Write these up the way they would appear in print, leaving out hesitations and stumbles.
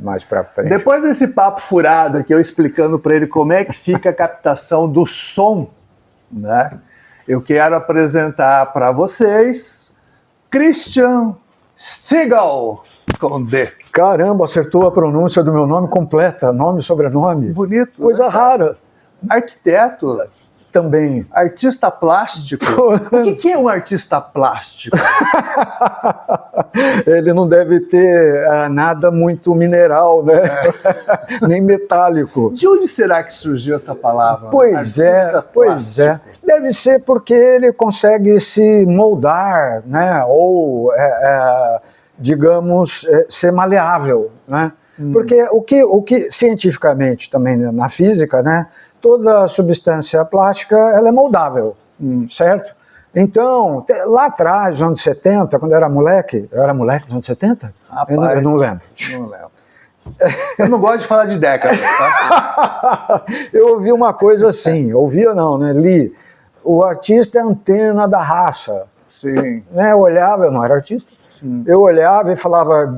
mais para frente. Depois desse papo furado aqui, eu explicando para ele como é que fica a captação do som, né? Eu quero apresentar para vocês Christian Stigl, com D. Caramba, acertou a pronúncia do meu nome completa, nome e sobrenome. Bonito. Coisa rara. Arquiteto. Também. Artista plástico. O que é um artista plástico? Ele não deve ter nada muito mineral, né? Nem metálico. De onde será que surgiu essa palavra? Pois é. Deve ser porque ele consegue se moldar, né? Ou, digamos, ser maleável, né? Porque o que cientificamente também na física, né? Toda substância plástica ela é moldável, certo? Então, lá atrás, nos anos 70, quando eu era moleque nos anos 70? Rapaz, eu não lembro. Não lembro. Eu não gosto de falar de décadas, tá? Eu ouvi uma coisa assim, ouvia não, né? Li. O artista é a antena da raça. Sim. Né? Eu olhava, eu não era artista, eu olhava e falava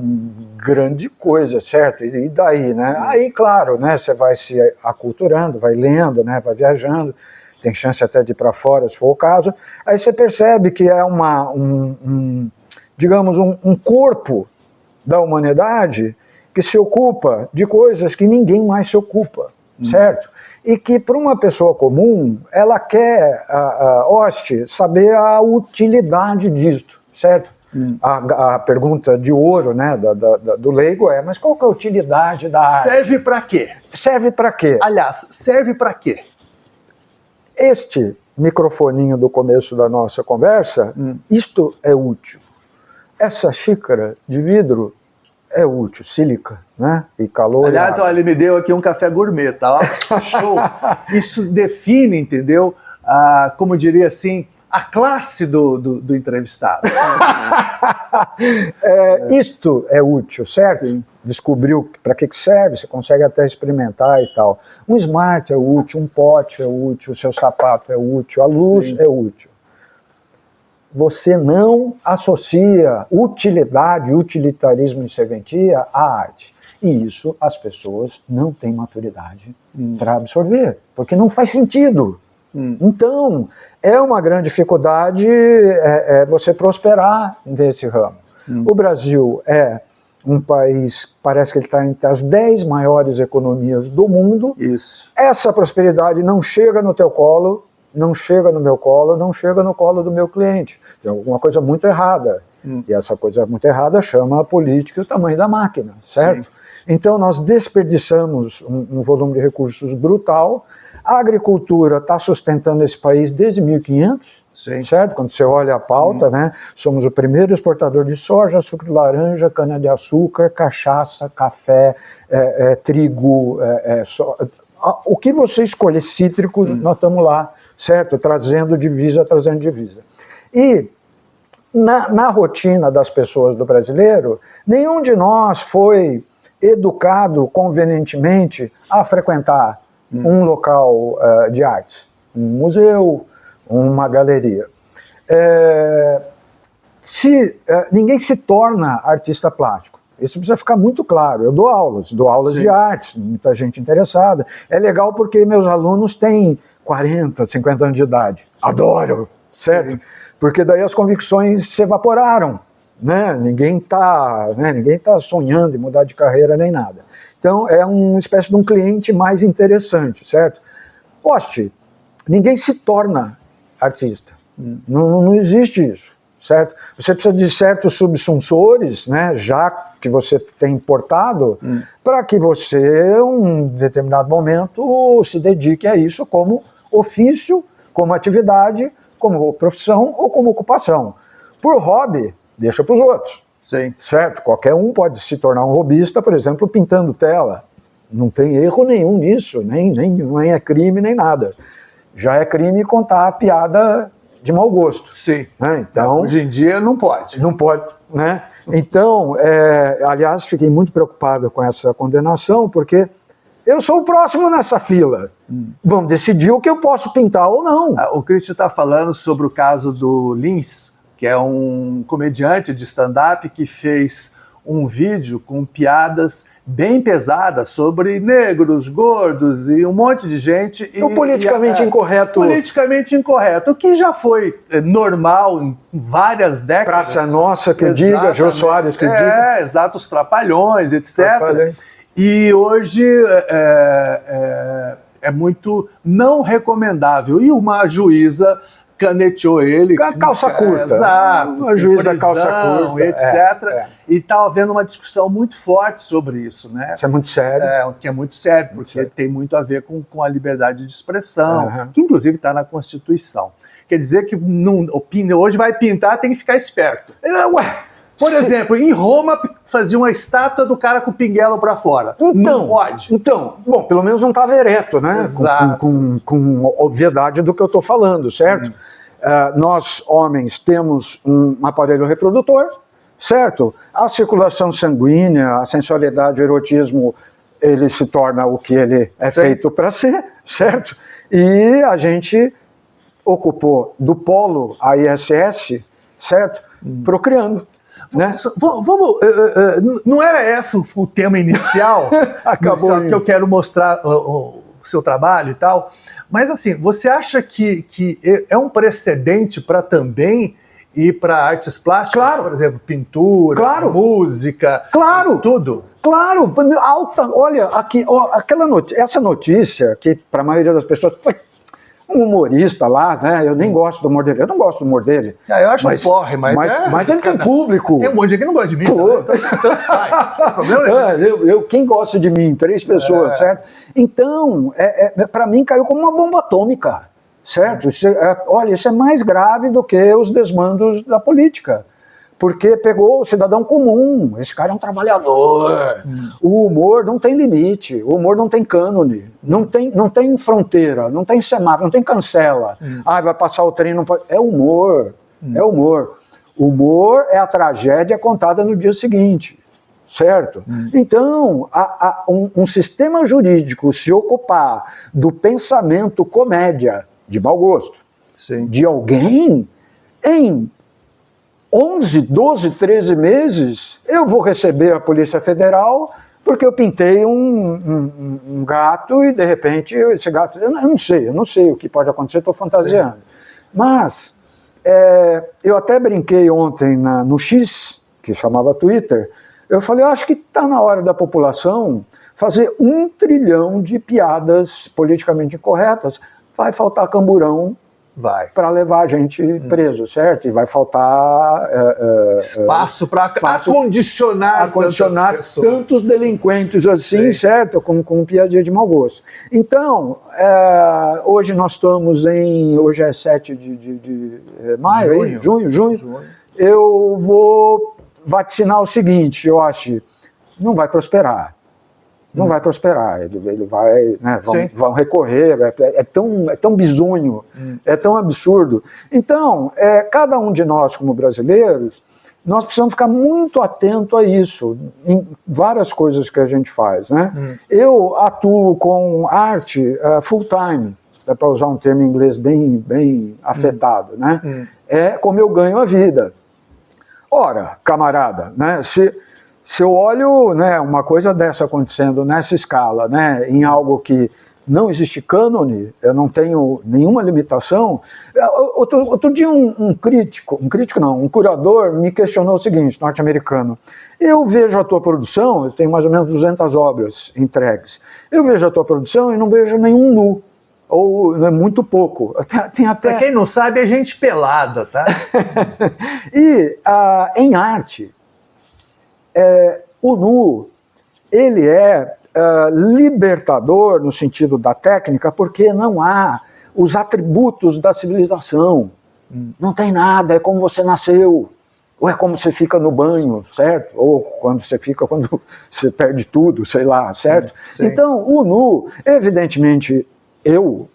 grande coisa, certo? E daí, né? Aí, claro, né? Você vai se aculturando, vai lendo, né? Vai viajando, tem chance até de ir para fora, se for o caso. Aí você percebe que é digamos, um corpo da humanidade que se ocupa de coisas que ninguém mais se ocupa, certo? E que para uma pessoa comum, ela quer, saber a utilidade disto, certo? A pergunta de ouro, né, do leigo é, mas qual que é a utilidade da arte? Serve para quê? Serve para quê? Aliás, serve para quê? Este microfoninho do começo da nossa conversa, isto é útil. Essa xícara de vidro é útil, sílica, né? E calor. Aliás, olha, ele me deu aqui um café gourmet, tá? Ó, show! Isso define, entendeu? Como diria assim, a classe do entrevistado. Isto é útil, certo? Sim. Descobriu para que serve, você consegue até experimentar e tal. Um smart é útil, um pote é útil, o seu sapato é útil, a luz é útil. Você não associa utilidade, utilitarismo e serventia à arte. E isso as pessoas não têm maturidade para absorver, porque não faz sentido. Então, é uma grande dificuldade você prosperar nesse ramo. O Brasil é um país, parece que ele está entre as 10 maiores economias do mundo. Isso. Essa prosperidade não chega no teu colo, não chega no meu colo, não chega no colo do meu cliente. Tem alguma coisa muito errada. E essa coisa muito errada chama a política e o tamanho da máquina, certo? Sim. Então, nós desperdiçamos um volume de recursos brutal. A agricultura está sustentando esse país desde 1500, certo? Quando você olha a pauta, né? Somos o primeiro exportador de soja, suco de laranja, cana-de-açúcar, cachaça, café, trigo, o que você escolhe, cítricos, nós estamos lá, certo? Trazendo divisa. E na rotina das pessoas do brasileiro, nenhum de nós foi educado convenientemente a frequentar um local de artes, um museu, uma galeria. Ninguém se torna artista plástico. Isso precisa ficar muito claro. Eu dou aulas de artes, muita gente interessada. É legal porque meus alunos têm 40, 50 anos de idade. Adoro, certo? Sim. Porque daí as convicções se evaporaram. Né? Ninguém tá sonhando em mudar de carreira nem nada. Então, é uma espécie de um cliente mais interessante, certo? Poste, ninguém se torna artista. Não existe isso, certo? Você precisa de certos subsunsores, né, já que você tem importado, para que você, em um determinado momento, se dedique a isso como ofício, como atividade, como profissão ou como ocupação. Por hobby, deixa para os outros. Sim. Certo? Qualquer um pode se tornar um hobbyista, por exemplo, pintando tela. Não tem erro nenhum nisso, nem é crime, nem nada. Já é crime contar a piada de mau gosto. Sim. Né? Então, hoje em dia não pode. Não pode, né? Então, aliás, fiquei muito preocupado com essa condenação, porque eu sou o próximo nessa fila. Vamos decidir o que eu posso pintar ou não. O Christian está falando sobre o caso do Lins, que é um comediante de stand-up que fez um vídeo com piadas bem pesadas sobre negros, gordos e um monte de gente. O politicamente incorreto. Politicamente incorreto, o que já foi normal em várias décadas. Praça Nossa que diga, Jô Soares que diga. Exato, os Trapalhões, etc. Trapalhões. E hoje é muito não recomendável. E uma juíza caneteou ele. Calça curta. Exato. Uma juíza calça curta. Etc. E está havendo uma discussão muito forte sobre isso, né? Isso é muito sério. Que é muito sério, porque tem muito a ver com a liberdade de expressão, que inclusive está na Constituição. Quer dizer que hoje vai pintar, tem que ficar esperto. Por exemplo, em Roma fazia uma estátua do cara com o pinguelo para fora. Não pode. Então, bom, pelo menos não estava ereto, né? Exato. Com obviedade do que eu estou falando, certo? Nós, homens, temos um aparelho reprodutor, certo? A circulação sanguínea, a sensualidade, o erotismo, ele se torna o que ele é feito para ser, certo? E a gente ocupou do polo a ISS, certo? Procriando. Né? Não era esse o tema inicial? Acabou que eu quero mostrar o seu trabalho e tal. Mas assim, você acha que é um precedente para também ir para artes plásticas? Claro. Por exemplo, pintura, música, tudo? Claro, olha, aqui, essa notícia que para a maioria das pessoas foi um humorista lá, né? Eu nem gosto do humor dele. Eu não gosto do humor dele. Eu acho um porre, mas ele tem público. Tem um monte de gente que não gosta de mim. Tanto faz. O problema é quem gosta de mim? 3 pessoas, certo? Então, para mim caiu como uma bomba atômica, certo? Olha, isso é mais grave do que os desmandos da política. Porque pegou o cidadão comum, esse cara é um trabalhador. O humor não tem limite, o humor não tem cânone, não tem fronteira, não tem semáforo, não tem cancela. Vai passar o trem, não pode. É humor, é humor. Humor é a tragédia contada no dia seguinte, certo? Então, um sistema jurídico se ocupar do pensamento comédia, de mau gosto, de alguém, em 11, 12, 13 meses, eu vou receber a Polícia Federal porque eu pintei um gato e, de repente, esse gato... Eu não sei o que pode acontecer, estou fantasiando. Sim. Mas eu até brinquei ontem no X, que chamava Twitter, eu falei, eu acho que está na hora da população fazer 1 trilhão de piadas politicamente incorretas. Vai faltar camburão para levar a gente preso, certo? E vai faltar espaço para acondicionar tantos delinquentes assim, certo? Com piadinha de mau gosto. Então, hoje nós estamos hoje é 7 de maio, junho. Eu vou vaticinar o seguinte, eu acho, não vai prosperar. Não vai prosperar, ele vai, né, vão recorrer, é tão bizonho, é tão absurdo. Então, cada um de nós como brasileiros, nós precisamos ficar muito atento a isso, em várias coisas que a gente faz. Né? Eu atuo com arte full time, para usar um termo em inglês bem afetado, né? É como eu ganho a vida. Ora, camarada, né, se eu olho, né, uma coisa dessa acontecendo nessa escala, né, em algo que não existe cânone, eu não tenho nenhuma limitação. Outro dia um curador me questionou o seguinte, norte-americano, eu vejo a tua produção, eu tenho mais ou menos 200 obras entregues, eu vejo a tua produção e não vejo nenhum nu, ou é muito pouco. Tem até... Para quem não sabe, é gente pelada, tá? E em arte, o nu, ele é libertador no sentido da técnica, porque não há os atributos da civilização. Não tem nada, é como você nasceu, ou é como você fica no banho, certo? Ou quando você perde tudo, sei lá, certo? Então, o nu, evidentemente, eu,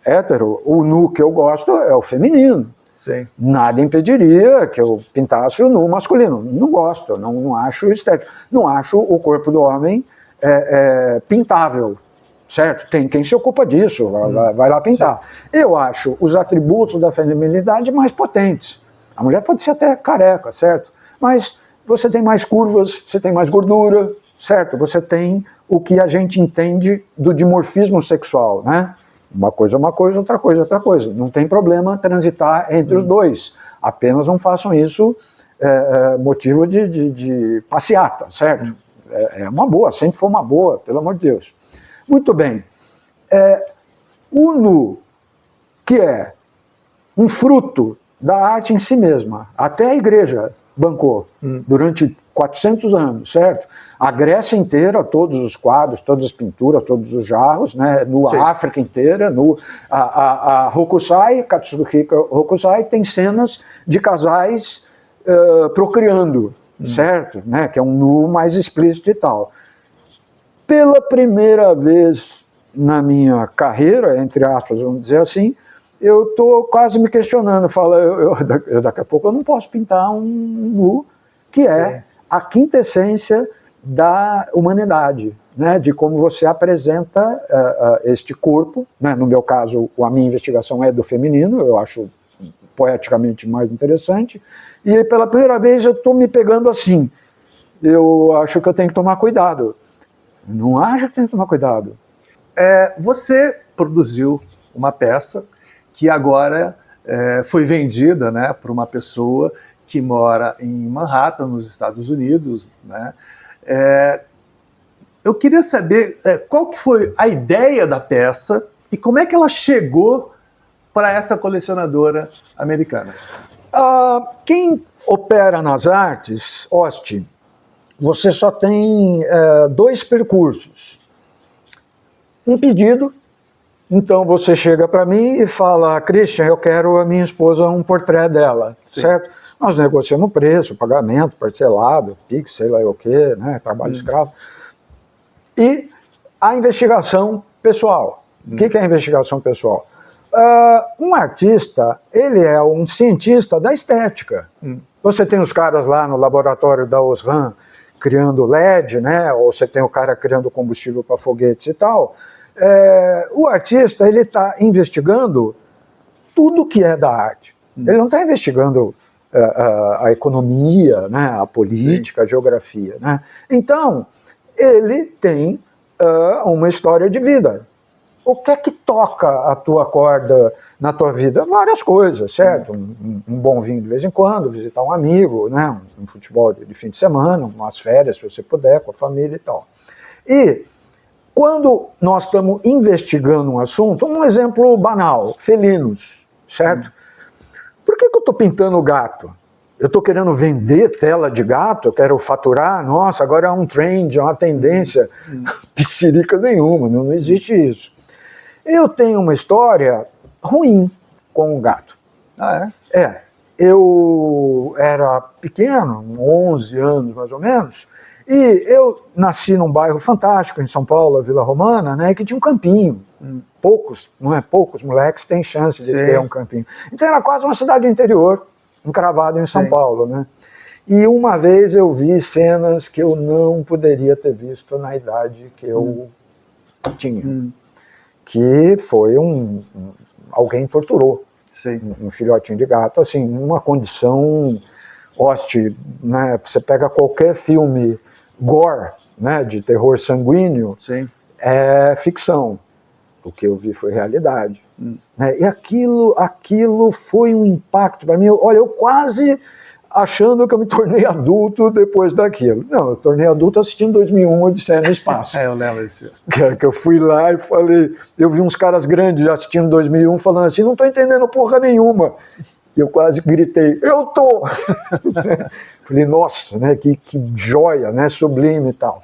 hétero, o nu que eu gosto é o feminino. Sim. Nada impediria que eu pintasse o nu masculino. Não gosto, não acho estético. Não acho o corpo do homem pintável, certo? Tem quem se ocupa disso, vai lá pintar. Sim. Eu acho os atributos da feminilidade mais potentes. A mulher pode ser até careca, certo? Mas você tem mais curvas, você tem mais gordura, certo? Você tem o que a gente entende do dimorfismo sexual, né? Uma coisa é uma coisa, outra coisa é outra coisa. Não tem problema transitar entre os dois. Apenas não façam isso motivo de passeata, certo? É uma boa, sempre foi uma boa, pelo amor de Deus. Muito bem. O nu, que é um fruto da arte em si mesma, até a igreja bancou durante 400 anos, certo? A Grécia inteira, todos os quadros, todas as pinturas, todos os jarros, né? A África inteira, a Hokusai, Katsuhiko Hokusai, tem cenas de casais procriando, certo? Né? Que é um nu mais explícito e tal. Pela primeira vez na minha carreira, entre aspas, vamos dizer assim, eu estou quase me questionando, daqui a pouco eu não posso pintar um nu que é a quintessência da humanidade, né, de como você apresenta este corpo, né, no meu caso a minha investigação é do feminino, eu acho poeticamente mais interessante, e pela primeira vez eu estou me pegando assim, eu acho que eu tenho que tomar cuidado, não acho que tenho que tomar cuidado. Você produziu uma peça que agora foi vendida, né, por uma pessoa que mora em Manhattan, nos Estados Unidos, né? Eu queria saber qual que foi a ideia da peça e como é que ela chegou para essa colecionadora americana. Quem opera nas artes, Oste, você só tem dois percursos. Um pedido, então você chega para mim e fala, Christian, eu quero a minha esposa um portrait dela, certo? Nós negociamos o preço, pagamento, parcelado, Pix, sei lá o quê, né, trabalho escravo. E a investigação pessoal. O que é a investigação pessoal? Um artista, ele é um cientista da estética. Você tem os caras lá no laboratório da Osram criando LED, né, ou você tem o cara criando combustível para foguetes e tal. O artista, ele está investigando tudo que é da arte. Ele não está investigando a economia, né, a política, a geografia. Né? Então, ele tem uma história de vida. O que é que toca a tua corda na tua vida? Várias coisas, certo? Um bom vinho de vez em quando, visitar um amigo, né? Um futebol de fim de semana, umas férias, se você puder, com a família e tal. E quando nós estamos investigando um assunto, um exemplo banal, felinos, certo? Por que eu estou pintando gato? Eu estou querendo vender tela de gato, eu quero faturar, nossa, agora é um trend, é uma tendência, psirica nenhuma, não existe isso. Eu tenho uma história ruim com o gato. Eu era pequeno, 11 anos mais ou menos, e eu nasci num bairro fantástico em São Paulo, a Vila Romana, né, que tinha um campinho. Poucos moleques têm chance de ter um campinho. Então era quase uma cidade do interior, encravado em São Paulo, né? E uma vez eu vi cenas que eu não poderia ter visto na idade que eu tinha. Que foi alguém torturou um filhotinho de gato, assim, numa condição hoste, né? Você pega qualquer filme gore, né, de terror sanguíneo, é ficção. O que eu vi foi realidade. Né? E aquilo foi um impacto para mim. Olha, eu quase achando que eu me tornei adulto depois daquilo. Não, eu tornei adulto assistindo 2001, Odisseia no Espaço. Eu lembro disso. Que eu fui lá e falei, eu vi uns caras grandes assistindo 2001 falando assim, não estou entendendo porra nenhuma. E eu quase gritei, eu tô! Falei, nossa, né, que joia, né, sublime e tal.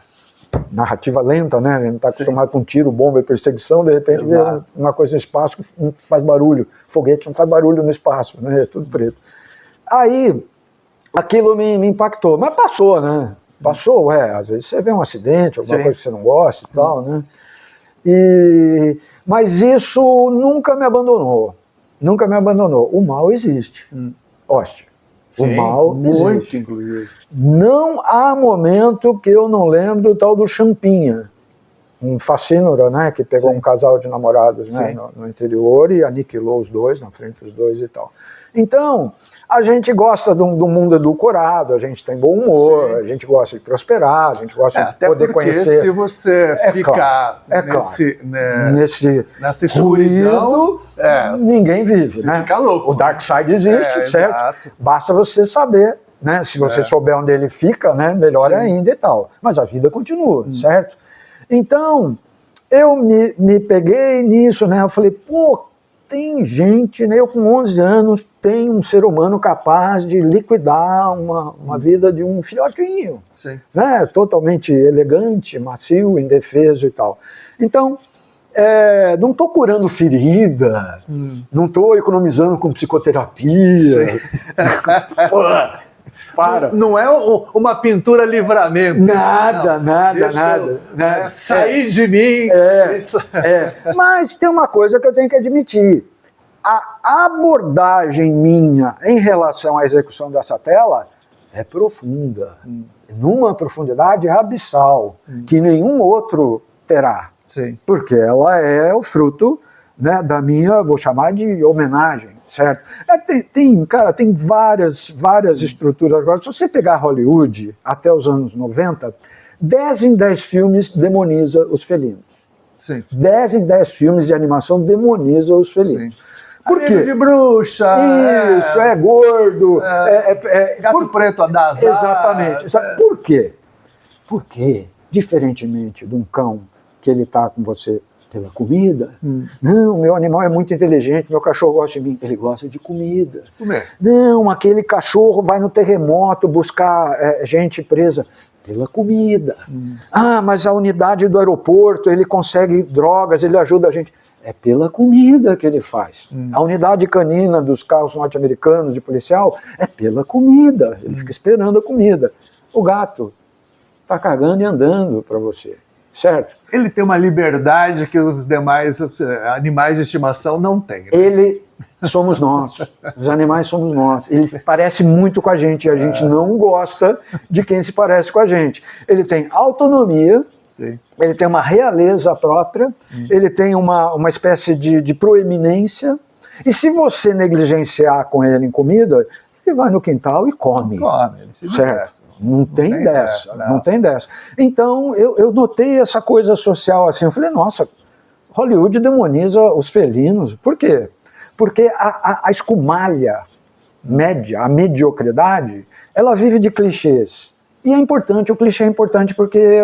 Narrativa lenta, né, a gente não está acostumado com tiro, bomba e perseguição, de repente vê uma coisa no espaço que não faz barulho. Foguete não faz barulho no espaço, né, é tudo preto. Aí, aquilo me impactou, mas passou, né? Passou, às vezes você vê um acidente, alguma coisa que você não gosta e tal, né? Mas isso nunca me abandonou. Nunca me abandonou. O mal existe. Oste. O mal existe. Inclusive. Não há momento que eu não lembro o tal do Champinha, um facínora, né, que pegou um casal de namorados, né, no interior e aniquilou os dois, na frente dos dois e tal. Então, A gente gosta do mundo edulcorado, a gente tem bom humor, Sim. a gente gosta de prosperar, a gente gosta de Até poder porque conhecer. se você ficar nessa escuridão, ninguém vive, você né? fica louco. O Dark Side existe, certo? Exato. Basta você saber, né? Se você souber onde ele fica, né? Melhor ainda e tal. Mas a vida continua, certo? Então, eu me peguei nisso, né? Eu falei, pô, tem gente, né? Eu com 11 anos, tem um ser humano capaz de liquidar uma vida de um filhotinho, né? Totalmente elegante, macio, indefeso e tal. Então, não estou curando ferida, não estou economizando com psicoterapia. Pô, para. Não é uma pintura livramento. Nada. Né? Sair de mim. Mas tem uma coisa que eu tenho que admitir. A abordagem minha em relação à execução dessa tela é profunda. Numa profundidade abissal, que nenhum outro terá. Sim. Porque ela é o fruto, né, da minha, vou chamar de homenagem, certo? Tem várias estruturas. Agora, se você pegar Hollywood até os anos 90, 10 em 10 filmes demoniza os felinos. Sim. 10 em 10 filmes de animação demoniza os felinos. Sim. Por quê? De bruxa. Isso, é gordo. Gato preto a dar azar. Exatamente. Por quê? Porque, diferentemente de um cão que ele está com você pela comida, não, meu animal é muito inteligente, meu cachorro gosta de mim, ele gosta de comida. Não, aquele cachorro vai no terremoto buscar gente presa pela comida. Ah, mas a unidade do aeroporto, ele consegue drogas, ele ajuda a gente. É pela comida que ele faz. A unidade canina dos carros norte-americanos de policial é pela comida. Ele fica esperando a comida. O gato está cagando e andando para você, certo? Ele tem uma liberdade que os demais animais de estimação não têm. Né? Ele somos nós. Os animais somos nós. Ele se parece muito com a gente e a gente não gosta de quem se parece com a gente. Ele tem autonomia. Sim. Ele tem uma realeza própria, ele tem uma espécie de proeminência, e se você negligenciar com ele em comida, ele vai no quintal e come. Ele se certo? Não tem dessa. Então, eu notei essa coisa social assim, eu falei, nossa, Hollywood demoniza os felinos. Por quê? Porque a escumalha média, a mediocridade, ela vive de clichês. E é importante, o clichê é importante porque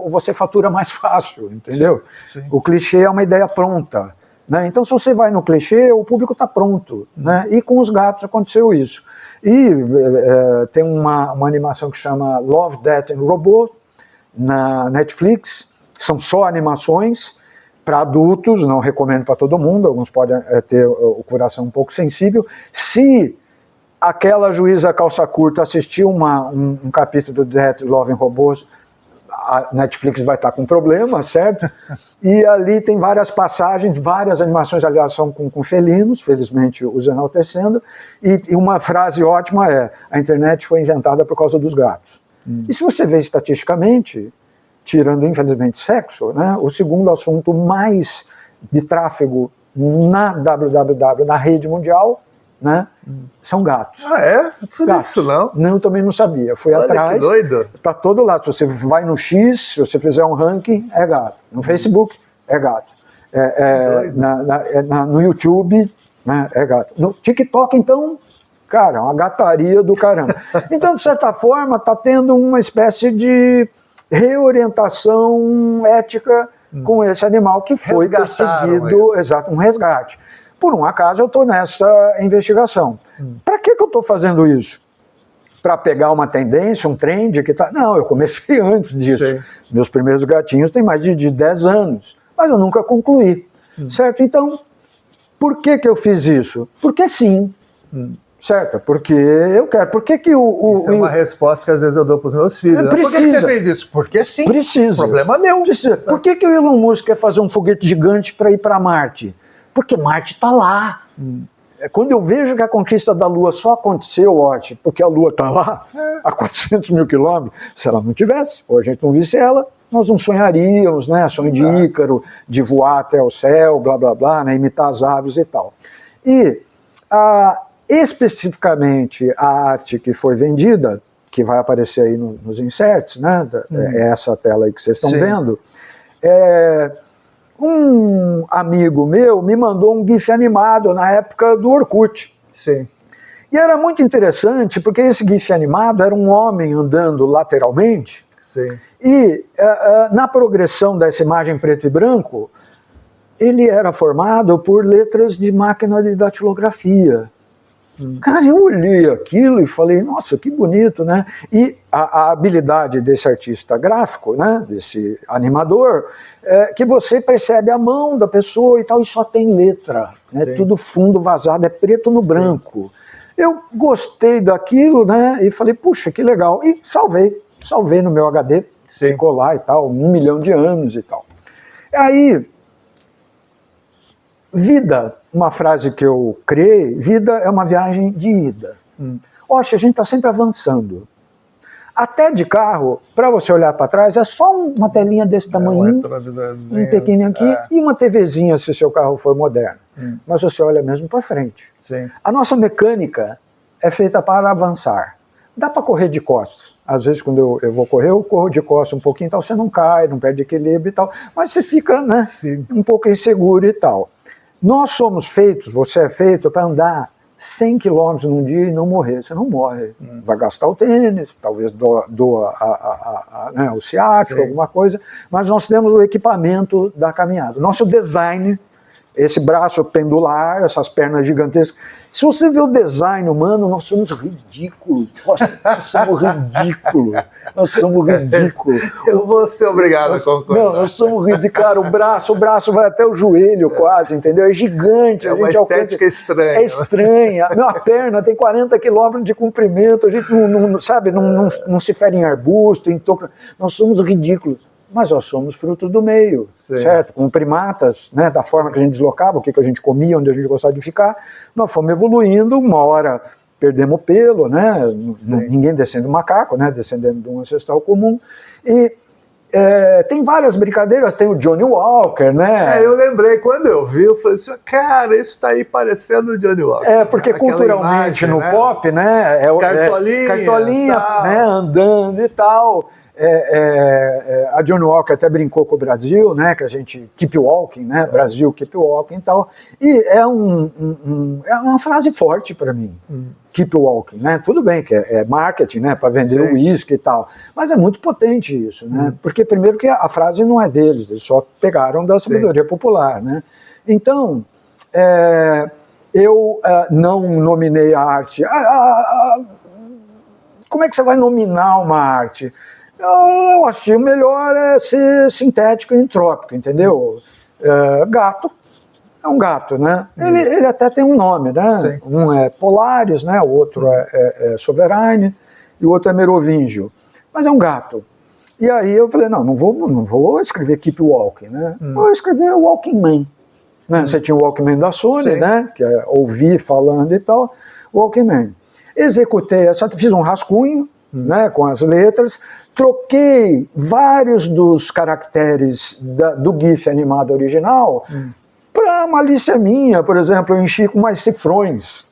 você fatura mais fácil, entendeu? Sim. O clichê é uma ideia pronta, né? Então, se você vai no clichê, o público está pronto, né? E com os gatos aconteceu isso. E tem uma animação que chama Love, Death and Robot, na Netflix, são só animações para adultos, não recomendo para todo mundo, alguns podem ter o coração um pouco sensível. Se aquela juíza calça curta assistiu um capítulo de Death, Love and Robots, a Netflix vai estar com problema, certo? E ali tem várias passagens, várias animações, aliás, são com felinos, felizmente os enaltecendo, e uma frase ótima é: a internet foi inventada por causa dos gatos. E se você vê estatisticamente, tirando infelizmente sexo, né, o segundo assunto mais de tráfego na www, na rede mundial, né, são gatos. Ah, é? Não sabia disso, não? Não, eu também não sabia. Fui atrás. Que doido. Para todo lado. Se você vai no X, se você fizer um ranking, é gato. No Facebook, é gato. No YouTube, né, é gato. No TikTok, então, cara, uma gataria do caramba. Então, de certa forma, está tendo uma espécie de reorientação ética com esse animal que foi perseguido, exato, um resgate. Por um acaso eu estou nessa investigação. Para que eu estou fazendo isso? Para pegar uma tendência, um trend que está... Não, eu comecei antes disso. Sim. Meus primeiros gatinhos têm mais de 10 anos, mas eu nunca concluí. Certo? Então, por que eu fiz isso? Porque sim. Certo? Porque eu quero. Por que isso é uma resposta que às vezes eu dou para os meus filhos. Por que você fez isso? Porque sim. Precisa. Problema meu. Precisa. Por que o Elon Musk quer fazer um foguete gigante para ir para Marte? Porque Marte está lá. Quando eu vejo que a conquista da Lua só aconteceu, ótimo, porque a Lua está lá, a 400 mil quilômetros, se ela não tivesse, ou a gente não visse ela, nós não sonharíamos, né? Sonho de Ícaro, de voar até o céu, blá, blá, blá, né? Imitar as aves e tal. E Especificamente a arte que foi vendida, que vai aparecer aí nos inserts, né? É essa tela aí que vocês estão vendo, um amigo meu me mandou um GIF animado na época do Orkut. Sim. E era muito interessante, porque esse GIF animado era um homem andando lateralmente, Sim. e na progressão dessa imagem preto e branco, ele era formado por letras de máquina de datilografia. Cara, eu olhei aquilo e falei, nossa, que bonito, né? E a habilidade desse artista gráfico, né, desse animador, que você percebe a mão da pessoa e tal, e só tem letra, né? Tudo fundo vazado, é preto no branco. Eu gostei daquilo, né, e falei, puxa, que legal. E salvei no meu HD, ficou lá e tal, 1 milhão de anos e tal. Aí, vida, uma frase que eu criei, vida é uma viagem de ida. Oxe, a gente está sempre avançando. Até de carro, para você olhar para trás, é só uma telinha desse tamanho, um pequenininho aqui, e uma TVzinha se seu carro for moderno. Mas você olha mesmo para frente. Sim. A nossa mecânica é feita para avançar. Dá para correr de costas. Às vezes, quando eu vou correr, eu corro de costas um pouquinho, tal, você não cai, não perde equilíbrio e tal, mas você fica, né, um pouco inseguro e tal. Nós somos feitos, você é feito para andar 100 km num dia e não morrer. Você não morre. Vai gastar o tênis, talvez doa né, o ciático, alguma coisa, mas nós temos o equipamento da caminhada. Nosso design, esse braço pendular, essas pernas gigantescas. Se você vê o design humano, nós somos ridículos. Nós somos ridículos. Nós somos ridículos. Eu vou ser obrigado a concordar. Não, nós somos ridículos. Cara, o braço vai até o joelho quase, entendeu? É gigante. É uma estética estranha. É estranha. A perna tem 40 quilômetros de comprimento. A gente não se fere em arbusto, em toco. Nós somos ridículos. Mas nós somos frutos do meio, certo? Como primatas, né, da forma que a gente deslocava, o que a gente comia, onde a gente gostava de ficar, nós fomos evoluindo, uma hora perdemos pelo, né, ninguém descendo macaco, né, descendendo de um ancestral comum, e tem várias brincadeiras, tem o Johnny Walker, né? Eu lembrei, quando eu vi, eu falei assim, cara, isso tá aí parecendo o Johnny Walker. Porque aquela culturalmente imagem, no pop, né, cartolinha né, andando e tal. A Johnny Walker até brincou com o Brasil, né, que a gente keep walking, né, Brasil keep walking e tal, e é uma frase forte para mim, keep walking, né, tudo bem que é marketing, né, para vender o uísque e tal, mas é muito potente isso, né, porque primeiro que a frase não é deles, eles só pegaram da sabedoria popular, né, então eu não nominei a arte, como é que você vai nominar uma arte? Eu acho que o melhor é ser sintético e entrópico, entendeu? Gato é um gato, né? Ele até tem um nome, né? Um é Polaris, né? O outro é Sovereign e o outro é Merovingio. Mas é um gato. E aí eu falei, não vou escrever Keep Walking, né? Vou escrever Walking Man. Né? Você tinha o Walkman da Sony, né? Que é ouvir falando e tal. Walking Man. Executei fiz um rascunho, né, com as letras, troquei vários dos caracteres do GIF animado original para malícia minha, por exemplo, eu enchi com mais cifrões.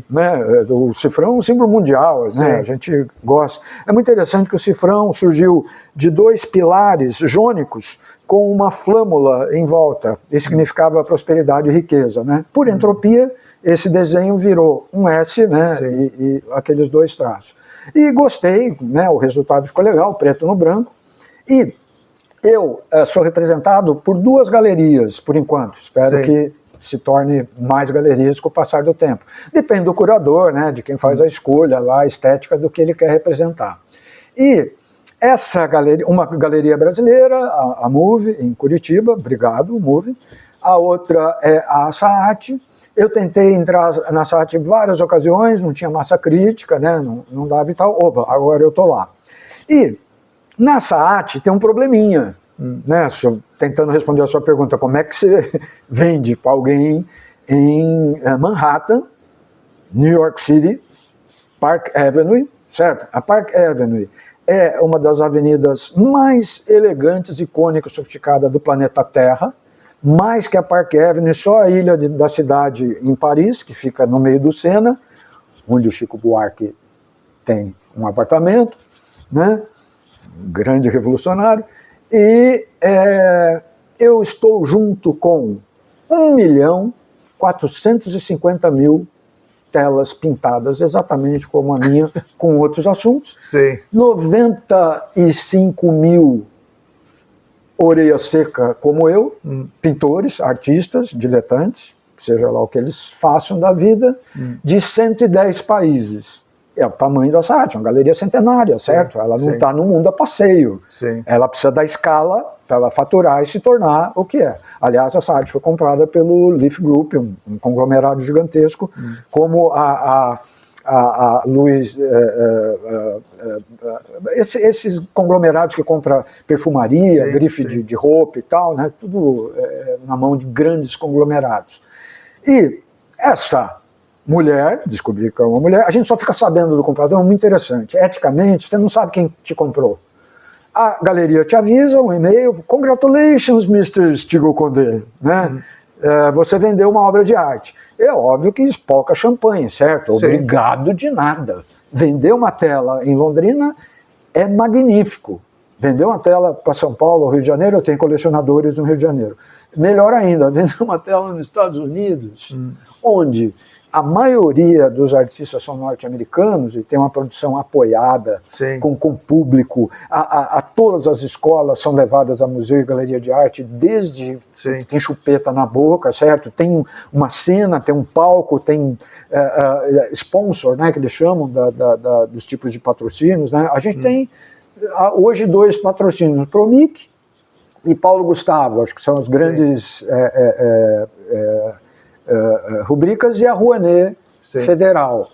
Né, o cifrão é um símbolo mundial, né, a gente gosta. É muito interessante que o cifrão surgiu de 2 pilares jônicos com uma flâmula em volta, isso significava prosperidade e riqueza. Né? Por entropia, esse desenho virou um S, né, e aqueles 2 traços. E gostei, né, o resultado ficou legal, preto no branco, e eu sou representado por 2 galerias, por enquanto, espero que se torne mais galerias com o passar do tempo. Depende do curador, né, de quem faz a escolha lá, a estética do que ele quer representar. E essa galeria, uma galeria brasileira, a Move, em Curitiba, obrigado, Move, a outra é a Saat. Eu tentei entrar na SAAT em várias ocasiões, não tinha massa crítica, né, não dava e tal. Opa, agora eu estou lá. E na SAAT tem um probleminha, né, tentando responder a sua pergunta, como é que você vende para alguém em Manhattan, New York City, Park Avenue, certo? A Park Avenue é uma das avenidas mais elegantes, icônicas, sofisticadas do planeta Terra, mais que a Park Avenue, só a ilha da cidade em Paris, que fica no meio do Sena, onde o Chico Buarque tem um apartamento, né? Um grande revolucionário, e eu estou junto com 1.450.000 telas pintadas exatamente como a minha, com outros assuntos. Sim. 95.000 orelha seca como eu, pintores, artistas, diletantes, seja lá o que eles façam da vida, de 110 países. É o tamanho dessa arte, uma galeria centenária, sim, certo? Ela não está no mundo a passeio. Sim. Ela precisa da escala para ela faturar e se tornar o que é. Aliás, essa arte foi comprada pelo Leaf Group, um conglomerado gigantesco, como a Luiz... esses conglomerados que compram perfumaria, sim, grife sim. De roupa e tal, né? Tudo na mão de grandes conglomerados. E essa mulher, descobri que é uma mulher, a gente só fica sabendo do comprador, é muito interessante. Eticamente, você não sabe quem te comprou. A galeria te avisa, um e-mail, congratulations, Mr. Stigo Condé, né? Você vendeu uma obra de arte. É óbvio que espolca champanhe, certo? Sim. Obrigado de nada. Vender uma tela em Londrina é magnífico. Vender uma tela para São Paulo, Rio de Janeiro, eu tenho colecionadores no Rio de Janeiro. Melhor ainda, vender uma tela nos Estados Unidos, onde a maioria dos artistas são norte-americanos e tem uma produção apoiada, com público. Todas as escolas são levadas a museu e galeria de arte, desde tem chupeta na boca, certo? Tem uma cena, tem um palco, tem sponsor, né, que eles chamam dos tipos de patrocínios. Né? A gente tem hoje 2 patrocínios, Promic e Paulo Gustavo, acho que são as grandes... rubricas, e a Rouanet Federal.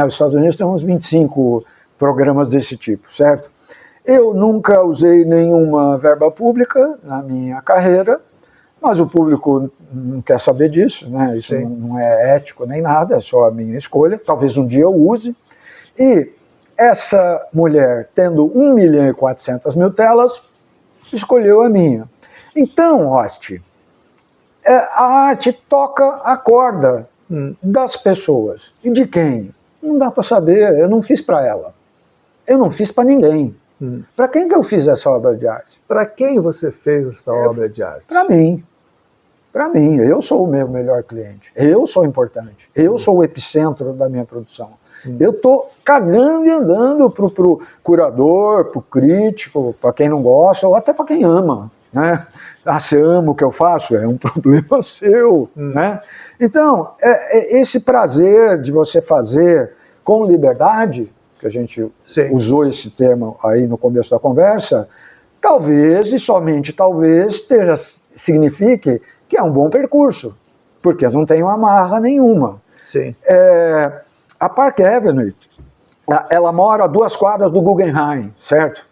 Os Estados Unidos têm uns 25 programas desse tipo, certo? Eu nunca usei nenhuma verba pública na minha carreira, mas o público não quer saber disso, né? Isso não é ético nem nada, é só a minha escolha. Talvez um dia eu use. E essa mulher, tendo 1.400.000 telas, escolheu a minha. Então, Rosti, a arte toca a corda das pessoas. E de quem? Não dá para saber, eu não fiz para ela. Eu não fiz para ninguém. Para quem que eu fiz essa obra de arte? Para quem você fez essa obra de arte? Para mim. Para mim. Eu sou o meu melhor cliente. Eu sou importante. Eu sou o epicentro da minha produção. Eu estou cagando e andando para o curador, para o crítico, para quem não gosta, ou até para quem ama. Né? Você ama o que eu faço? É um problema seu. Né? Então, esse prazer de você fazer com liberdade, que a gente usou esse termo aí no começo da conversa, talvez, e somente talvez, signifique que é um bom percurso, porque não tem amarra nenhuma. A Park Avenue, ela mora a 2 quadras do Guggenheim, certo?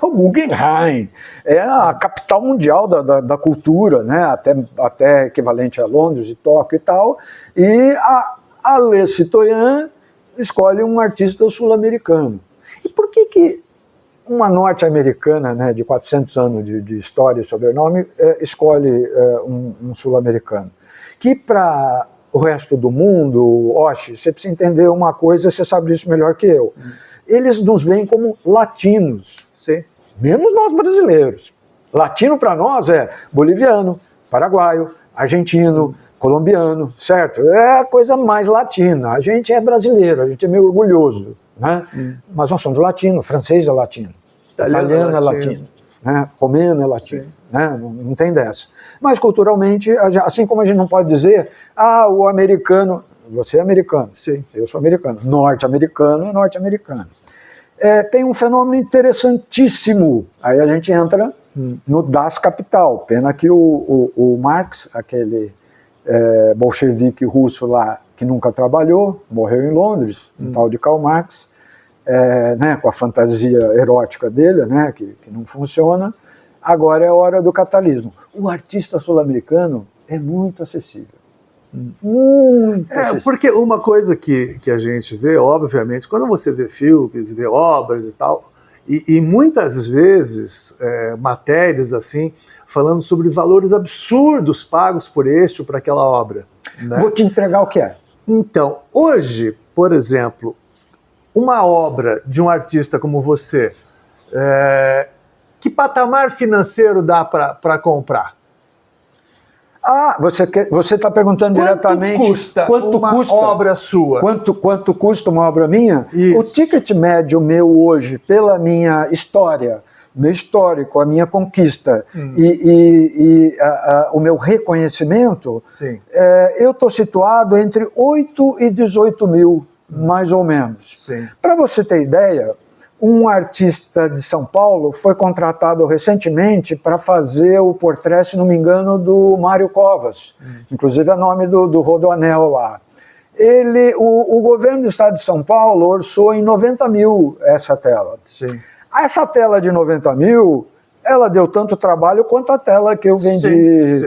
O Guggenheim é a capital mundial da cultura, né? até equivalente a Londres e Tóquio e tal, e a Le Citoyen escolhe um artista sul-americano. E por que uma norte-americana, né, de 400 anos de história e sobrenome escolhe um sul-americano? Que para o resto do mundo, Oshi, você precisa entender uma coisa, você sabe disso melhor que eu. Eles nos veem como latinos. Menos nós brasileiros. Latino para nós é boliviano, paraguaio, argentino, colombiano, certo? É a coisa mais latina. A gente é brasileiro, a gente é meio orgulhoso, né? Mas nós somos latinos, francês é latino, italiano é latino, né? Romeno é latino, né? Não tem dessa. Mas culturalmente, assim como a gente não pode dizer, o americano, você é americano, eu sou americano, norte-americano é norte-americano. Tem um fenômeno interessantíssimo. Aí a gente entra no Das Kapital. Pena que o Marx, aquele bolchevique russo lá, que nunca trabalhou, morreu em Londres, um tal de Karl Marx, né, com a fantasia erótica dele, né, que não funciona. Agora é a hora do capitalismo. O artista sul-americano é muito acessível. Porque uma coisa que a gente vê, obviamente, quando você vê filmes, vê obras e tal, e muitas vezes matérias assim, falando sobre valores absurdos pagos por este ou por aquela obra. Né? Vou te entregar o que é. Então, hoje, por exemplo, uma obra de um artista como você, que patamar financeiro dá para comprar? Você está perguntando diretamente quanto custa uma obra sua? Quanto custa uma obra minha? Isso. O ticket médio meu hoje, pela minha história, meu histórico, a minha conquista e o meu reconhecimento, eu estou situado entre 8 e 18 mil, mais ou menos. Para você ter ideia, um artista de São Paulo foi contratado recentemente para fazer o portrait, se não me engano, do Mário Covas. Inclusive é nome do Rodoanel lá. O governo do estado de São Paulo orçou em 90 mil essa tela. Essa tela de 90 mil, ela deu tanto trabalho quanto a tela que eu vendi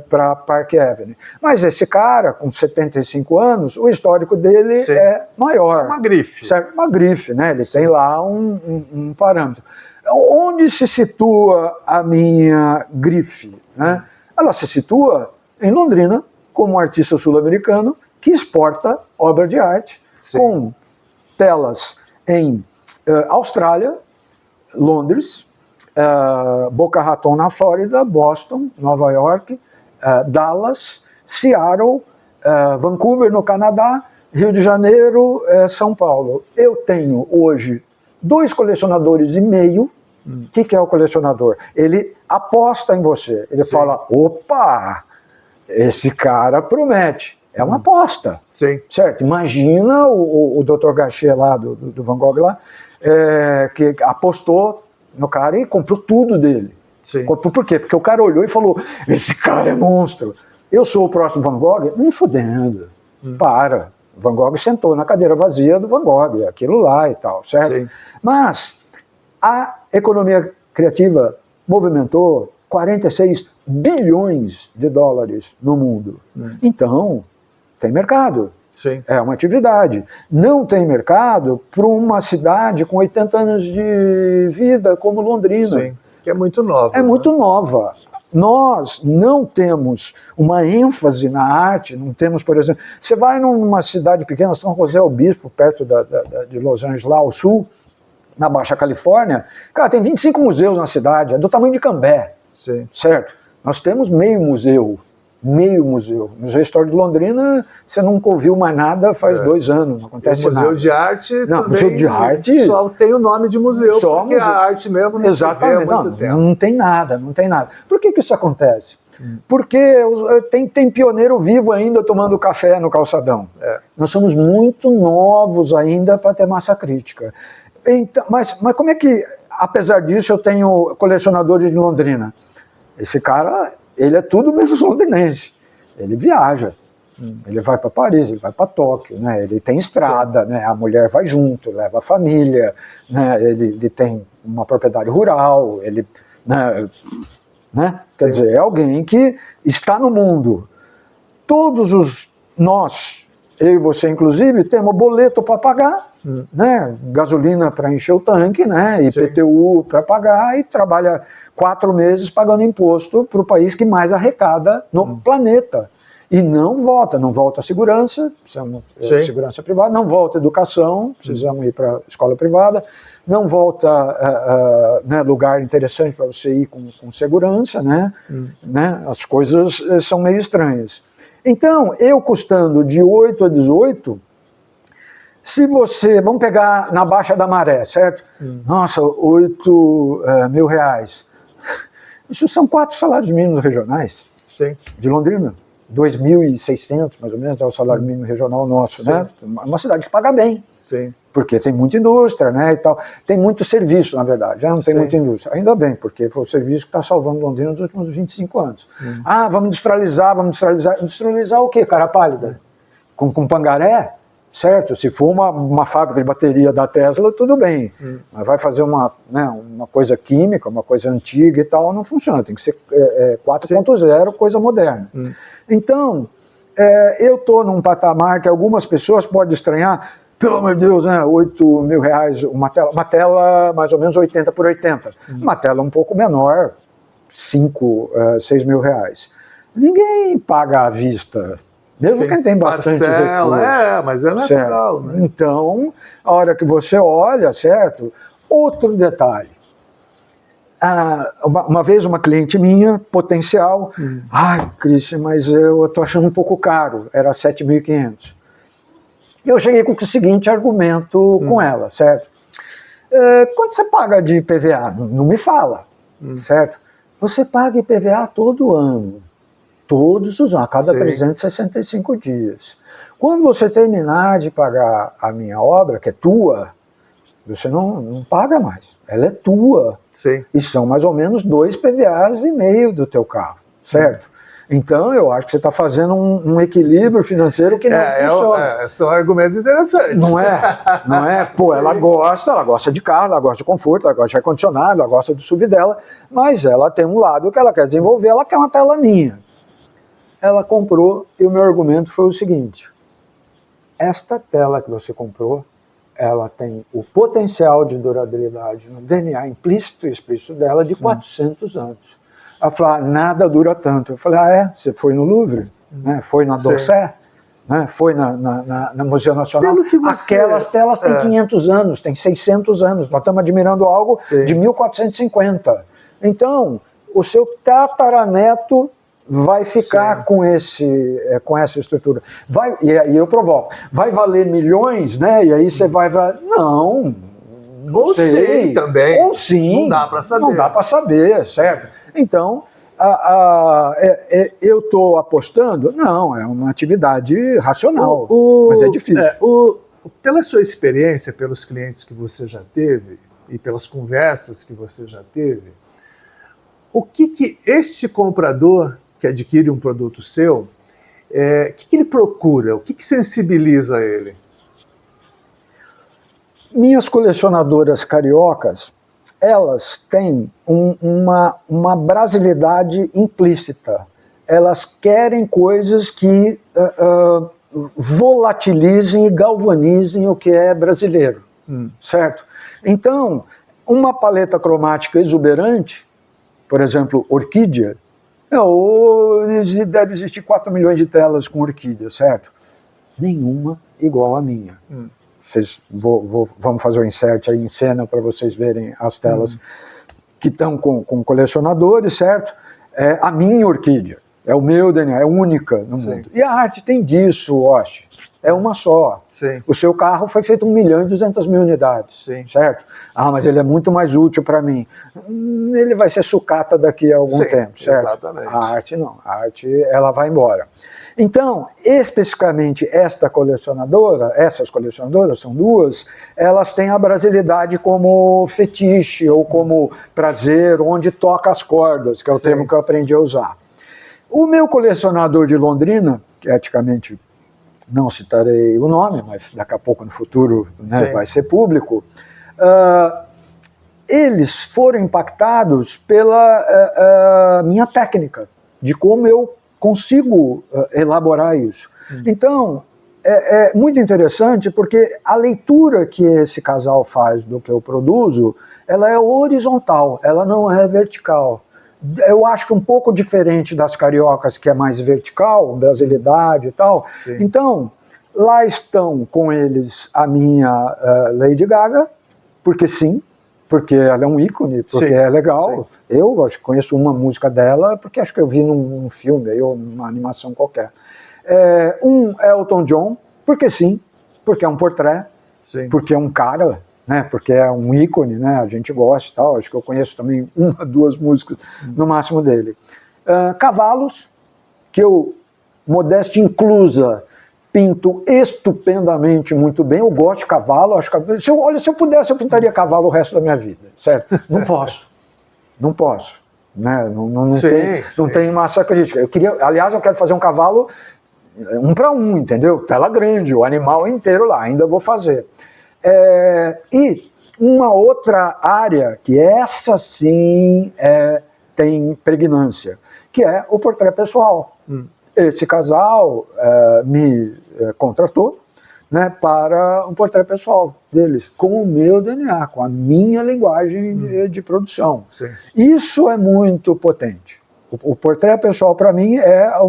para Park Avenue. Mas esse cara, com 75 anos, o histórico dele é maior. Uma grife. Certo? Uma grife, né? Ele tem lá um parâmetro. Onde se situa a minha grife? Né? Ela se situa em Londrina, como um artista sul-americano que exporta obra de arte com telas em Austrália, Londres, Boca Raton na Flórida, Boston, Nova York, Dallas, Seattle, Vancouver no Canadá, Rio de Janeiro, São Paulo. Eu tenho hoje 2 colecionadores e meio. O que é o colecionador? Ele aposta em você. Ele fala, opa, esse cara promete. É uma aposta. Certo? Imagina o Dr. Gachet lá, do Van Gogh lá, que apostou no cara e comprou tudo dele. Por quê? Porque o cara olhou e falou, esse cara é monstro. Eu sou o próximo Van Gogh? Nem fudendo. Para. O Van Gogh sentou na cadeira vazia do Van Gogh, aquilo lá e tal, certo? Mas a economia criativa movimentou 46 bilhões de dólares no mundo. Então, tem mercado. É uma atividade. Não tem mercado para uma cidade com 80 anos de vida como Londrina. Que é muito nova. É muito nova. Nós não temos uma ênfase na arte, não temos, por exemplo... Você vai numa cidade pequena, São José do Bispo, perto de Los Angeles, lá ao sul, na Baixa Califórnia, cara, tem 25 museus na cidade, é do tamanho de Cambé. Certo? Nós temos meio museu. Museu Histórico de Londrina, você nunca ouviu mais nada faz 2 anos, não acontece nada. Museu de Arte não, Museu de Arte só tem o nome de museu, porque museu. A arte mesmo não se vê há muito tempo. Não tem nada. Por que isso acontece? Porque tem pioneiro vivo ainda tomando café no calçadão. Nós somos muito novos ainda para ter massa crítica. Então, mas como é que, apesar disso, eu tenho colecionadores de Londrina? Esse cara... Ele é tudo menos londrinense. Ele viaja. Ele vai para Paris, ele vai para Tóquio, né? Ele tem estrada, né? A mulher vai junto, leva a família, né? Ele tem uma propriedade rural, ele, né? Quer dizer, é alguém que está no mundo. Nós, eu e você inclusive, temos boleto para pagar, né? Gasolina para encher o tanque, né? IPTU para pagar, e trabalha 4 meses pagando imposto para o país que mais arrecada no planeta. E não volta a segurança, precisamos segurança privada, não volta a educação, precisamos ir para a escola privada, não volta né, lugar interessante para você ir com segurança, né? As coisas são meio estranhas. Então, eu custando de 8 a 18, se você, vamos pegar na Baixa da Maré, certo? Nossa, 8 mil reais. Isso são 4 salários mínimos regionais de Londrina. 2.600, mais ou menos, é o salário mínimo regional nosso, né? Uma cidade que paga bem. Porque tem muita indústria, né, e tal. Tem muito serviço, na verdade, já não tem muita indústria. Ainda bem, porque foi o serviço que está salvando Londrina nos últimos 25 anos. Vamos industrializar. Industrializar o quê, cara pálida? Com pangaré? Certo? Se for uma fábrica de bateria da Tesla, tudo bem. Mas vai fazer uma coisa química, uma coisa antiga e tal, não funciona. Tem que ser 4.0, coisa moderna. Então, eu estou num patamar que algumas pessoas podem estranhar, pelo amor de Deus, né, 8 mil reais, uma tela mais ou menos 80 por 80. Uma tela um pouco menor, 5, 6 mil reais. Ninguém paga à vista Mesmo Sim, quem tem bastante parcela, recurso. mas é natural, Certo? né? Então, a hora que você olha, certo? Outro detalhe. Uma vez uma cliente minha, potencial, ai, Cristian, mas eu estou achando um pouco caro, era 7.500. Eu cheguei com o seguinte argumento com ela, certo? Quanto você paga de IPVA? Não me fala, certo? Você paga IPVA todo ano, todos os anos, a cada Sim. 365 dias. Quando você terminar de pagar a minha obra, que é tua, você não paga mais, ela é tua. Sim. E são mais ou menos 2 PVAs e meio do teu carro, certo? Então, eu acho que você está fazendo um equilíbrio financeiro que não funciona. São argumentos interessantes. Não é? Não é? Pô, ela gosta de carro, ela gosta de conforto, ela gosta de ar-condicionado, ela gosta do SUV dela, mas ela tem um lado que ela quer desenvolver, ela quer uma tela minha. Ela comprou e o meu argumento foi o seguinte: esta tela que você comprou, ela tem o potencial de durabilidade no DNA implícito e explícito dela de 400 anos. Ela falou, nada dura tanto. Eu falei, você foi no Louvre? Né? Foi na d'Orsay? Né? Foi na Museu Nacional? Aquelas telas têm 500 anos, têm 600 anos. Nós estamos admirando algo de 1450. Então, o seu tataraneto vai ficar com essa estrutura. E eu provoco. Vai valer milhões, né? E aí você vai... Não sei. Sim também. Ou sim. Não dá para saber. Não dá para saber, certo? Então, eu estou apostando? Não, é uma atividade racional, mas é difícil. Pela sua experiência, pelos clientes que você já teve e pelas conversas que você já teve, o que este comprador que adquire um produto seu, o que ele procura? O que sensibiliza ele? Minhas colecionadoras cariocas, elas têm uma brasilidade implícita. Elas querem coisas que volatilizem e galvanizem o que é brasileiro, certo? Então, uma paleta cromática exuberante, por exemplo, orquídea, deve existir 4 milhões de telas com orquídea, certo? Nenhuma igual a minha. Vamos fazer o insert aí em cena para vocês verem as telas que estão com colecionadores, certo? É a minha orquídea, é o meu DNA, é única no mundo. E a arte tem disso, Osh. É uma só. Sim. O seu carro foi feito 1.200.000 unidades, certo? Mas ele é muito mais útil para mim. Ele vai ser sucata daqui a algum tempo, certo? Exatamente. A arte não. A arte, ela vai embora. Então, especificamente essas colecionadoras, são duas, elas têm a brasilidade como fetiche ou como prazer, onde toca as cordas, que é o termo que eu aprendi a usar. O meu colecionador de Londrina, que eticamente não citarei o nome, mas daqui a pouco no futuro, né, vai ser público, eles foram impactados pela minha técnica, de como eu consigo elaborar isso. Então, é muito interessante porque a leitura que esse casal faz do que eu produzo, ela é horizontal, ela não é vertical. Eu acho que um pouco diferente das cariocas, que é mais vertical, brasilidade e tal. Então, lá estão com eles a minha Lady Gaga, porque porque ela é um ícone, porque é legal. Eu acho que conheço uma música dela, porque acho que eu vi num filme, ou numa animação qualquer. Elton John, porque é um portrait, porque é um cara, né, porque é um ícone, né, a gente gosta e tal, acho que eu conheço também 1, 2 músicas no máximo dele. Cavalos, que eu, modéstia inclusa, pinto estupendamente muito bem, eu gosto de cavalo, acho que, se eu pudesse, eu pintaria cavalo o resto da minha vida, certo? Não posso, né, não tem massa crítica. Aliás, eu quero fazer um cavalo 1 para 1, entendeu? Tela grande, o animal inteiro lá, ainda vou fazer. E uma outra área que essa sim tem pregnância, que é o portrait pessoal. Esse casal me contratou, né, para um portrait pessoal deles, com o meu DNA, com a minha linguagem de produção. Isso é muito potente. O portrait pessoal, para mim, é a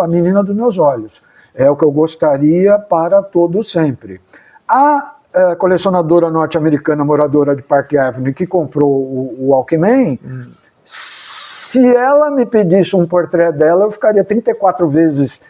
menina dos meus olhos. é o que eu gostaria para todo sempre. A colecionadora norte-americana moradora de Park Avenue que comprou o Walkman, se ela me pedisse um portrait dela, eu ficaria 34 vezes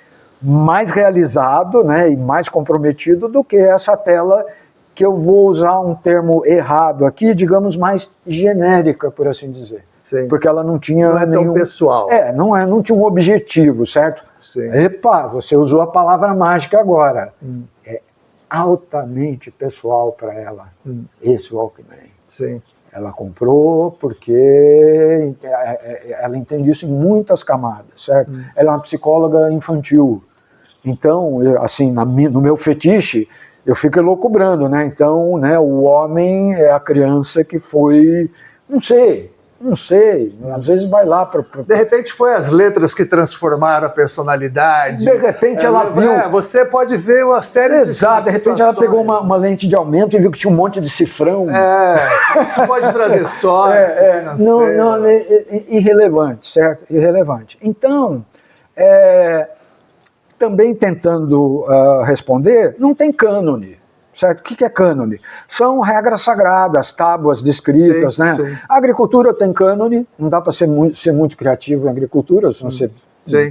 mais realizado, né, e mais comprometido do que essa tela que eu vou usar um termo errado aqui, digamos mais genérica, por assim dizer. Sim. Porque ela não tinha não é nenhum... tão pessoal. Não tinha um objetivo, certo? Sim. Epa, você usou a palavra mágica agora. É altamente pessoal para ela, esse Walkman. Sim. Ela comprou porque ela entende isso em muitas camadas, certo? Ela é uma psicóloga infantil. Então, assim, no meu fetiche, eu fico elucubrando, né? Então, né, o homem é a criança que foi, não sei, às vezes vai lá para... De repente foi as letras que transformaram a personalidade. De repente ela viu... Você pode ver uma série de Exato, de repente ela pegou uma lente de aumento e viu que tinha um monte de cifrão. Isso pode trazer sorte. Não, irrelevante, certo? Irrelevante. Então, também tentando responder, não tem cânone. Certo? O que é cânone? São regras sagradas, tábuas descritas, sim, né? Sim. A agricultura tem cânone, não dá para ser muito criativo em agricultura, senão você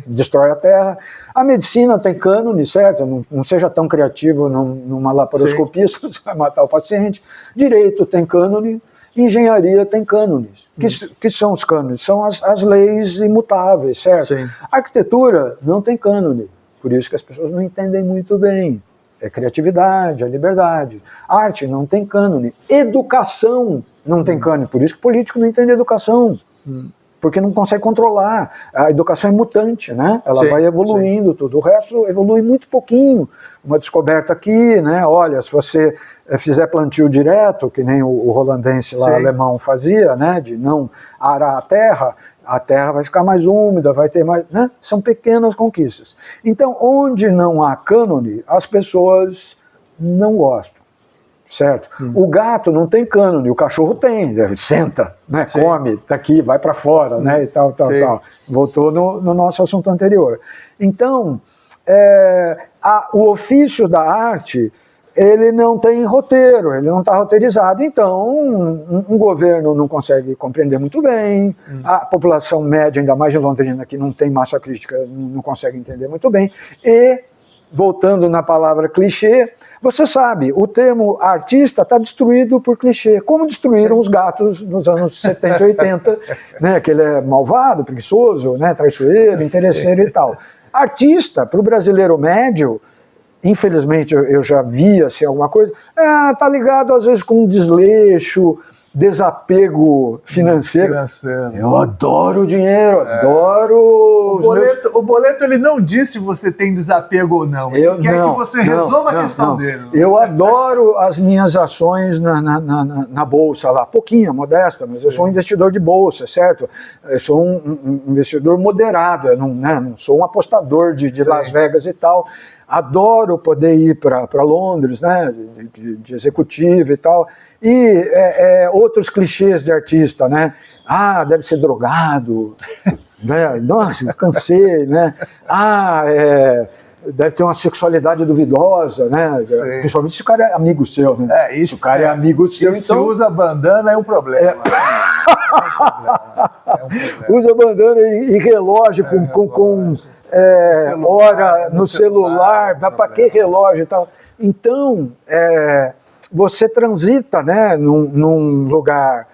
destrói a terra. A medicina tem cânone, certo? Não seja tão criativo numa laparoscopia, você vai matar o paciente. Direito tem cânone, engenharia tem cânones. Que são os cânones? São as leis imutáveis, certo? Sim. A arquitetura não tem cânone, por isso que as pessoas não entendem muito bem. É criatividade, é liberdade. Arte não tem cânone. Educação não tem cânone. Por isso que o político não entende educação. Porque não consegue controlar. A educação é mutante, né? Ela vai evoluindo tudo. O resto evolui muito pouquinho. Uma descoberta aqui, né? Olha, se você fizer plantio direto, que nem o holandense lá alemão fazia, né? De não arar a terra vai ficar mais úmida, vai ter mais... Né? São pequenas conquistas. Então, onde não há cânone, as pessoas não gostam, certo? O gato não tem cânone, o cachorro tem, senta, né? Come, tá aqui, vai para fora, né? E tal. Voltou no nosso assunto anterior. Então, o ofício da arte... ele não tem roteiro, ele não está roteirizado, então um governo não consegue compreender muito bem, a população média, ainda mais de Londrina, que não tem massa crítica, não consegue entender muito bem, e, voltando na palavra clichê, você sabe, o termo artista está destruído por clichê, como destruíram os gatos nos anos 70 e 80, né, que ele é malvado, preguiçoso, né, traiçoeiro, interesseiro e tal. Artista, para o brasileiro médio, infelizmente eu já vi assim, alguma coisa, tá ligado às vezes com um desleixo, desapego financeiro. Eu adoro o dinheiro, adoro... O boleto ele não disse se você tem desapego ou não, ele quer que você resolva a questão dele. Eu adoro as minhas ações na bolsa lá, pouquinha, modesta, mas eu sou um investidor de bolsa, certo? Eu sou um investidor moderado, eu não sou um apostador de Las Vegas e tal. Adoro poder ir para Londres, né, de executivo e tal, e outros clichês de artista, né, deve ser drogado, né? Nossa, cansei, né, deve ter uma sexualidade duvidosa, né, principalmente se o cara é amigo seu, né, se o cara é amigo seu, se usa bandana é um problema. Usa bandana e relógio com hora no celular, para que relógio e tal. Então, você transita, né, num lugar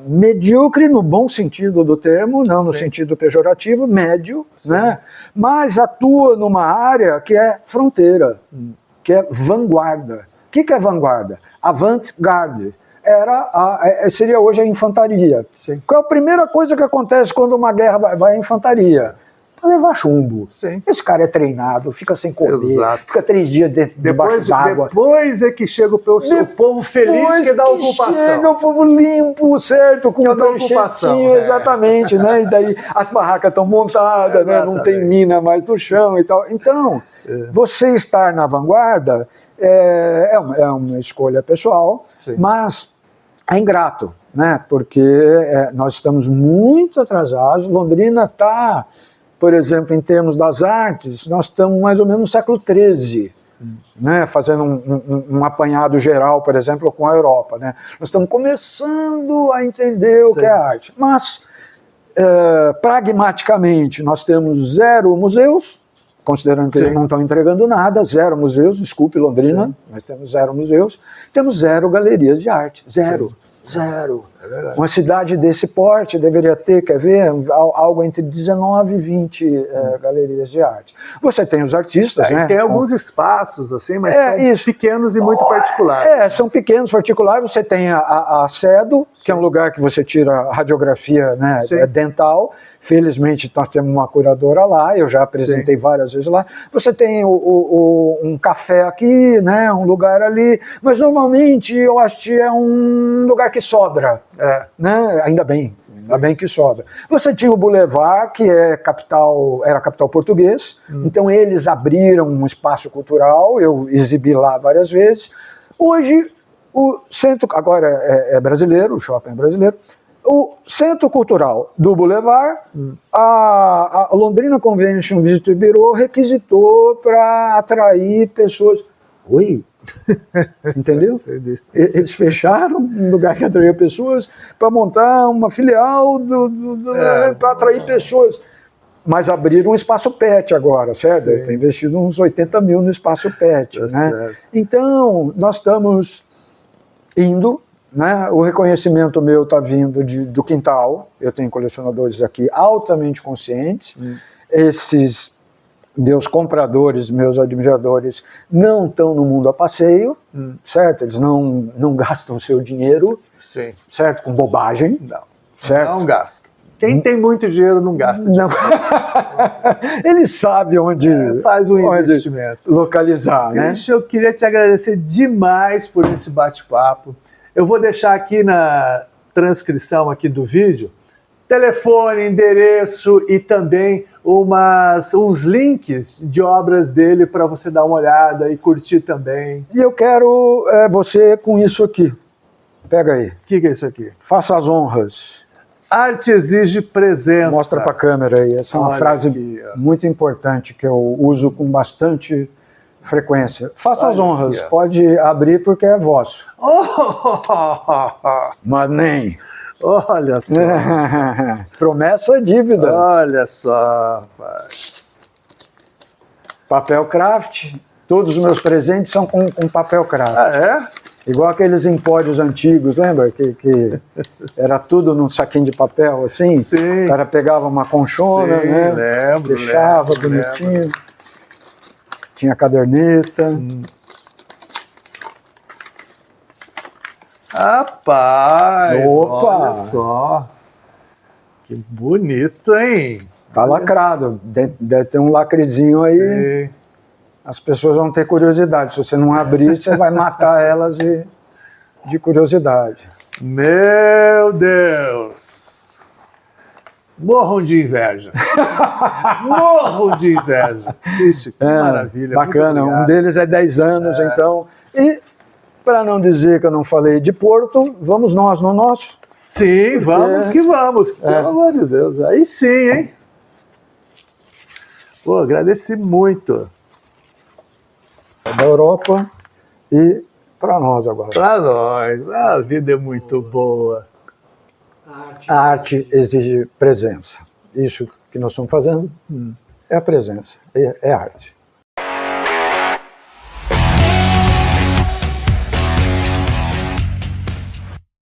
medíocre no bom sentido do termo, não no sentido pejorativo, médio, né, mas atua numa área que é fronteira, que é vanguarda. O que é vanguarda? Avant-garde. Seria hoje a infantaria. Qual é a primeira coisa que acontece quando uma guerra vai à infantaria? Levar chumbo. Esse cara é treinado, fica sem comer, fica 3 dias debaixo d'água. Depois é que chega o povo feliz que dá ocupação. Chega o povo limpo, certo? Com ocupação. Exatamente, né? E daí as barracas estão montadas, né? Não tem mina mais no chão e tal. Então, você estar na vanguarda é uma escolha pessoal, mas é ingrato, né? Porque nós estamos muito atrasados. Londrina está... por exemplo, em termos das artes, nós estamos mais ou menos no século XIII, né, fazendo um apanhado geral, por exemplo, com a Europa. Né? Nós estamos começando a entender o que é arte. Mas, pragmaticamente, nós temos 0 museus, considerando que eles não estão entregando nada, 0 museus, desculpe Londrina, nós temos 0 museus, temos 0 galerias de arte, 0. Zero. É verdade. Uma cidade desse porte deveria ter, quer ver, algo entre 19 e 20 galerias de arte. Você tem os artistas, né? Tem alguns espaços, assim, mas são pequenos e muito particulares. São pequenos, particulares. Você tem a CEDO, que é um lugar que você tira radiografia, né, dental. Felizmente, nós temos uma curadora lá, eu já apresentei várias vezes lá. Você tem um café aqui, né, um lugar ali, mas normalmente eu acho que é um lugar que sobra. Né? Ainda bem que sobra. Você tinha o Boulevard, que era capital português, então eles abriram um espaço cultural, eu exibi lá várias vezes. Hoje, o centro, agora é brasileiro, o shopping é brasileiro, o Centro Cultural do Boulevard, a Londrina Convention Visitor Bureau requisitou para atrair pessoas. Oi? Entendeu? Eles fecharam um lugar que atraía pessoas para montar uma filial para atrair pessoas. Mas abriram um espaço pet agora, certo? Tem investido uns 80 mil no espaço pet. Né? Então, nós estamos indo. Né? O reconhecimento meu está vindo do quintal. Eu tenho colecionadores aqui altamente conscientes. Esses meus compradores, meus admiradores não estão no mundo a passeio, certo? Eles não gastam seu dinheiro, certo? Com bobagem. Certo? Não gastam. Quem tem muito dinheiro não gasta. Não. Ele sabe onde faz um investimento. Localizar. Né? Eu queria te agradecer demais por esse bate-papo. Eu vou deixar aqui na transcrição aqui do vídeo telefone, endereço e também uns links de obras dele para você dar uma olhada e curtir também. E eu quero você com isso aqui. Pega aí. O que é isso aqui? Faça as honras. Arte exige presença. Mostra para a câmera aí. Essa é uma frase aqui, muito importante que eu uso com bastante frequência. Faça as honras, pode abrir porque é vosso. Mas nem. Olha só. Promessa é dívida. Olha só, rapaz. Papel craft. Todos os meus presentes são com papel craft. Ah, é? Igual aqueles empórios antigos, lembra? Que era tudo num saquinho de papel, assim? Sim. O cara pegava uma conchona, né? Lembro, deixava bonitinho. Lembro. Tinha caderneta. Rapaz, opa! Olha só. Que bonito, hein? Tá lacrado. Deve ter um lacrezinho aí. Sim. As pessoas vão ter curiosidade. Se você não abrir, você vai matar elas de curiosidade. Meu Deus! Morram de inveja. Morram de inveja. Isso, que maravilha. Bacana. Um deles é 10 anos, então. E, para não dizer que eu não falei de Porto, vamos nós no nosso? Sim, vamos que vamos. Pelo amor de Deus. Aí sim, hein? Pô, agradeci muito. Da Europa e para nós agora. Para nós. A vida é muito boa. A arte exige presença. Isso que nós estamos fazendo é a presença, é arte.